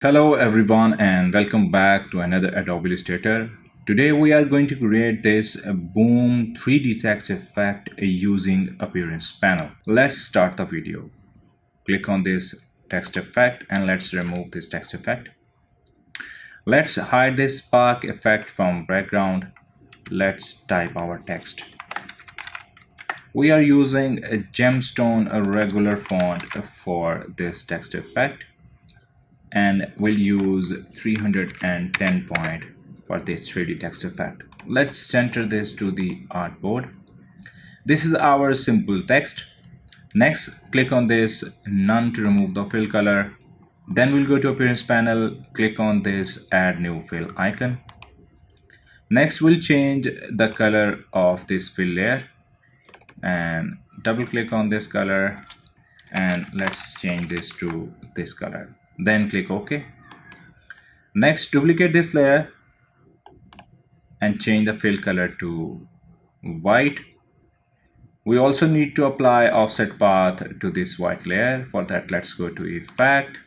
Hello everyone and welcome back to another Adobe Illustrator. Today we are going to create this boom 3D text effect using appearance panel. Let's start the video. Click on this text effect and let's remove this text effect. Let's hide this spark effect from background. Let's type our text. We are using a gemstone, a regular font for this text effect, and we'll use 310 point for this 3D text effect. Let's center this to the artboard. This is our simple text. Next, click on this none to remove the fill color. Then we'll go to appearance panel, click on this add new fill icon. Next, we'll change the color of this fill layer and double click on this color, and let's change this to this color. Then click OK. Next, duplicate this layer and change the fill color to white. We also need to apply offset path to this white layer. For that, let's go to Effect,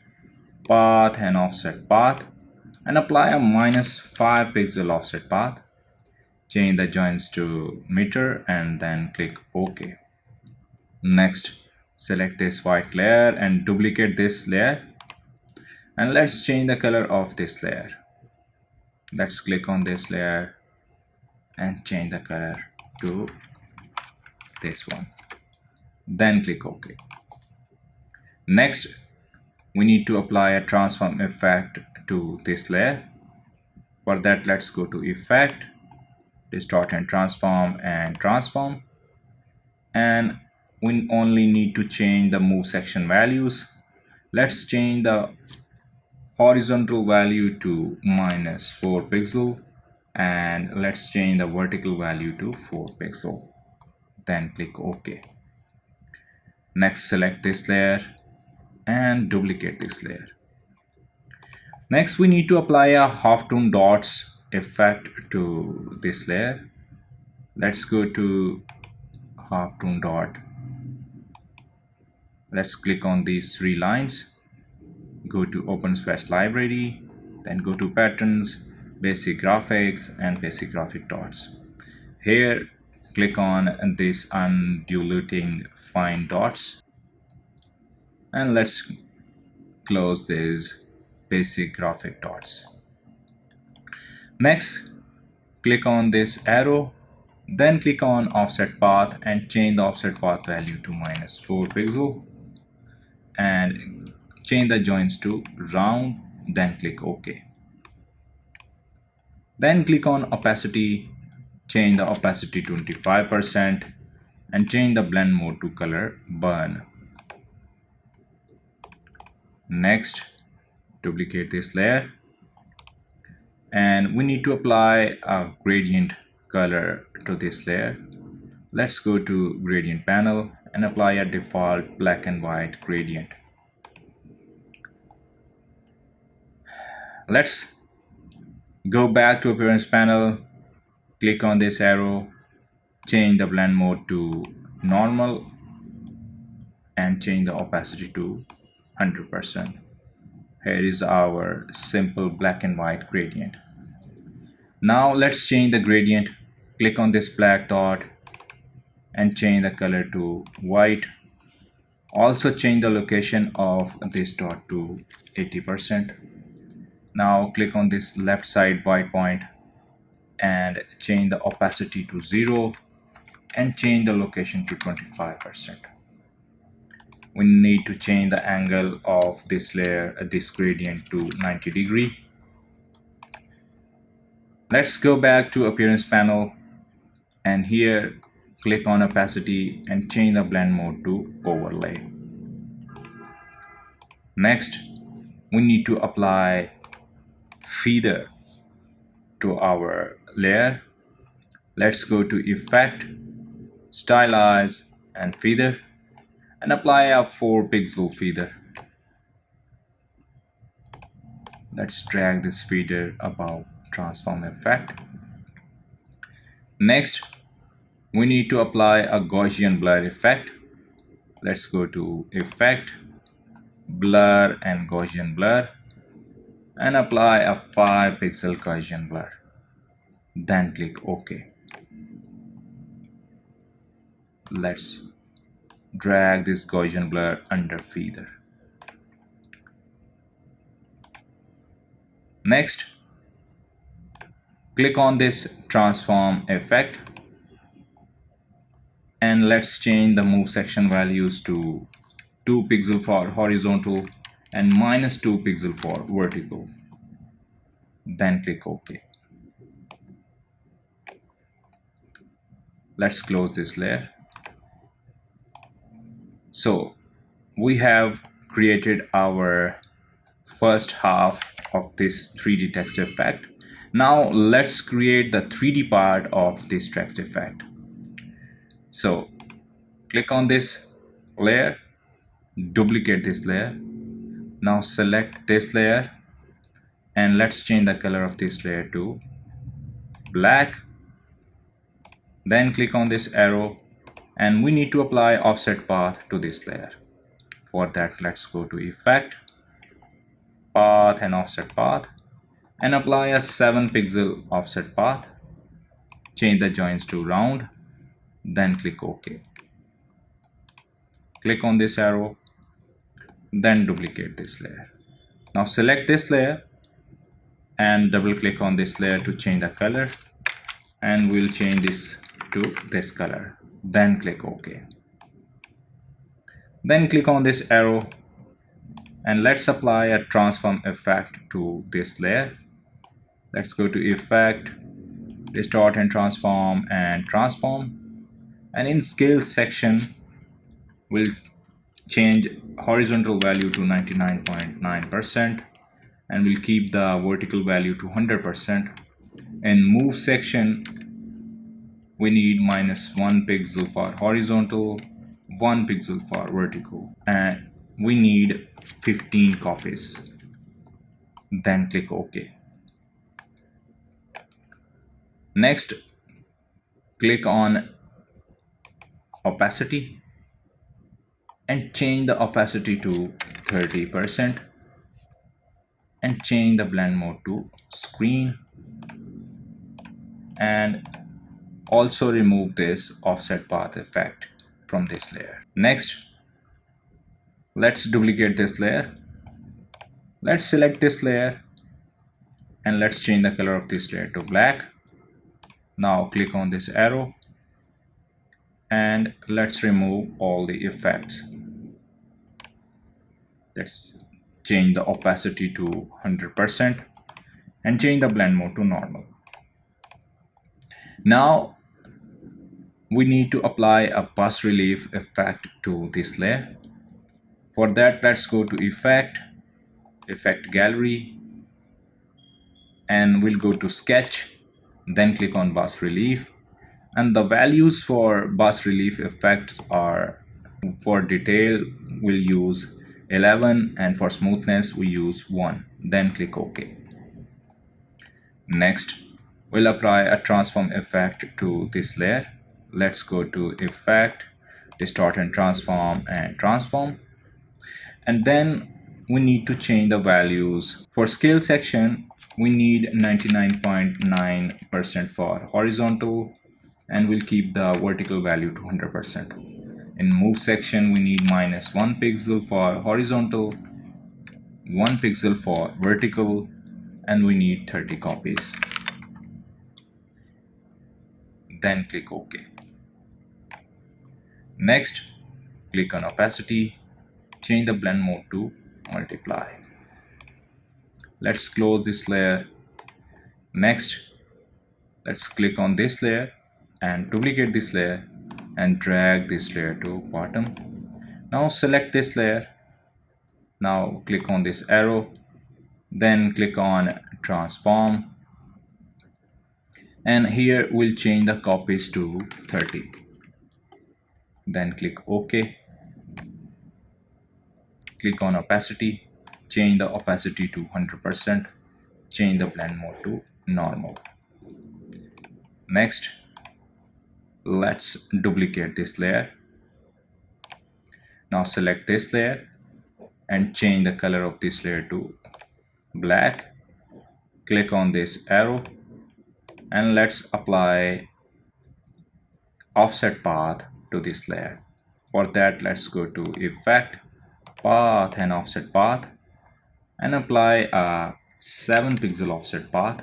Path and Offset Path and apply a -5 pixel offset path. Change the joints to meter and then click OK. Next, select this white layer and duplicate this layer, and let's change the color of this layer. Let's click on this layer and change the color to this one, then click OK. Next, we need to apply a transform effect to this layer. For that, let's go to Effect, Distort and Transform, and we only need to change the move section values. Let's change the horizontal value to -4 pixel, and let's change the vertical value to 4 pixel, then click OK. Next, select this layer and duplicate this layer. Next, we need to apply a halftone dots effect to this layer. Let's go to halftone dot. Let's click on these three lines, go to Open Sketch Library, then go to Patterns, Basic Graphics and Basic Graphic Dots. Here, click on this undulating fine dots, and let's close these basic graphic dots. Next, click on this arrow, then click on offset path and change the offset path value to -4 pixel and change the joints to round, then click OK. Then click on opacity, change the opacity to 25% and change the blend mode to color burn. Next, duplicate this layer and we need to apply a gradient color to this layer. Let's go to gradient panel and apply a default black and white gradient. Let's go back to appearance panel, click on this arrow, change the blend mode to normal and change the opacity to 100%. Here is our simple black and white gradient. Now let's change the gradient. Click on this black dot and change the color to white. Also change the location of this dot to 80%. Now click on this left side white point and change the opacity to 0 and change the location to 25%. We need to change the angle of this layer, this gradient, to 90 degree. Let's go back to appearance panel and here click on opacity and change the blend mode to overlay. Next, we need to apply feather to our layer. Let's go to Effect, Stylize and Feather and apply a 4 pixel feather. Let's drag this feather above transform effect. Next, we need to apply a Gaussian blur effect. Let's go to Effect, Blur and Gaussian blur and apply a 5 pixel Gaussian blur. Then click OK. Let's drag this Gaussian blur under feather. Next, click on this transform effect and let's change the move section values to 2 pixel for horizontal and -2 pixel for vertical. Then click OK. Let's close this layer. So we have created our first half of this 3D text effect. Now let's create the 3D part of this text effect. So click on this layer, duplicate this layer. Now select this layer and let's change the color of this layer to black. Then click on this arrow and we need to apply offset path to this layer. For that, let's go to effect, path and offset path and apply a 7 pixel offset path. Change the joins to round, then click OK. Click on this arrow, then duplicate this layer. Now select this layer and double click on this layer to change the color, and we'll change this to this color. Then click OK. Then click on this arrow and let's apply a transform effect to this layer. Let's go to effect, distort and transform, and in scale section we'll change horizontal value to 99.9% and we'll keep the vertical value to 100%. In move section we need -1 pixel for horizontal, 1 pixel for vertical, and we need 15 copies. Then click OK. Next, click on opacity and change the opacity to 30% and change the blend mode to screen, and also remove this offset path effect from this layer. Next, let's duplicate this layer. Let's select this layer and let's change the color of this layer to black. Now click on this arrow and let's remove all the effects. Let's change the opacity to 100% and change the blend mode to normal. Now we need to apply a bas relief effect to this layer. For that, let's go to effect, effect gallery, and we'll go to sketch, then click on bas relief, and the values for bas relief effects are, for detail we'll use 11 and for smoothness we use 1. Then click OK. Next, we'll apply a transform effect to this layer. Let's go to effect, distort and transform, and then we need to change the values. For scale section we need 99.9% for horizontal and we'll keep the vertical value to 100%. In move section we need -1 pixel for horizontal, 1 pixel for vertical, and we need 30 copies. Then click OK. Next, click on opacity, change the blend mode to multiply. Let's close this layer. Next, let's click on this layer and duplicate this layer and drag this layer to bottom. Now select this layer. Now click on this arrow, then click on transform, and here we'll change the copies to 30. Then click OK. Click on opacity, change the opacity to 100%, change the blend mode to normal. Next, let's duplicate this layer. Now select this layer and change the color of this layer to black. click on this arrow and let's apply offset path to this layer. For that, let's go to Effect, Path and Offset Path and apply a 7 pixel offset path.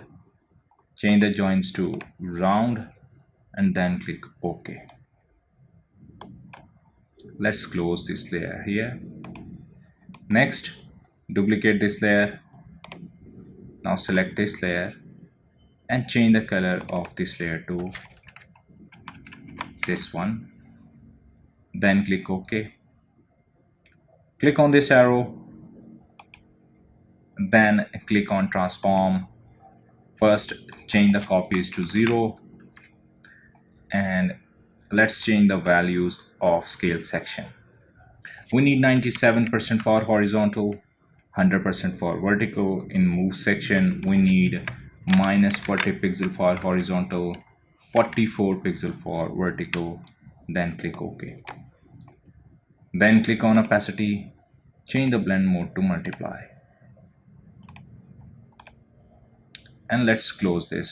Change the joints to round and then click OK. Let's close this layer here. Next, duplicate this layer. Now select this layer and change the color of this layer to this one. Then click OK. Click on this arrow. Then click on transform. First, change the copies to 0 and let's change the values of scale section. We need 97% for horizontal, 100% for vertical. In move section, we need -40 pixel for horizontal, 44 pixel for vertical. Then click OK. Then click on opacity, change the blend mode to multiply. And let's close this.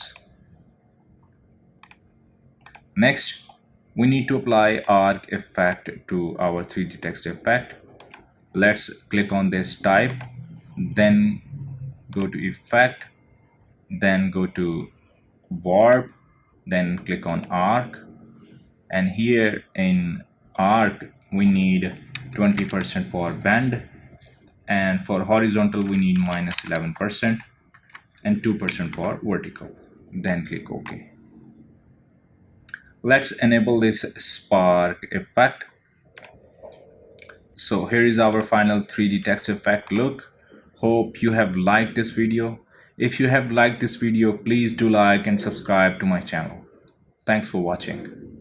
Next, we need to apply arc effect to our 3D text effect. Let's click on this type, then go to effect, then go to warp, then click on arc. And here in arc, we need 20% for bend, and for horizontal, we need -11% and 2% for vertical. Then click OK. Let's enable this spark effect. So here is our final 3D text effect look. Hope you have liked this video. If you have liked this video, please do like and subscribe to my channel. Thanks for watching.